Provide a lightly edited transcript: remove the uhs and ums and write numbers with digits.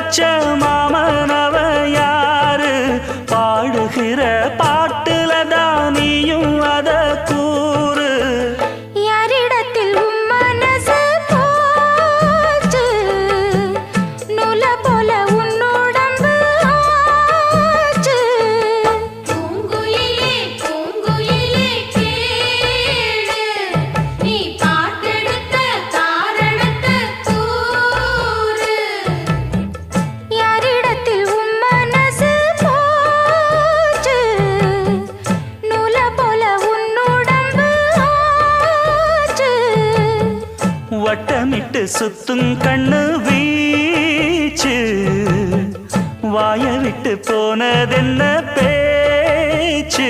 வச்ச மாமனவ யாரு பாடுகிற பாட்டுல தானியும் அத கூறு யாரிடத்தில் உன் மனசு போச்சு நூல போல உன் உடம்பு ஆச்சு பூங்குயிலே பூங்குயிலே கேளு நீ பாட்டெடுத்த காரணத்தை கூறு யாரிடத்தில் உன் மனசு போச்சு நூல போல உன் உடம்பு ஆச்சு வட்டமிட்டு சுத்தும் கண்ணு வீச்சு வாய விட்டு போனதென்ன பேச்சு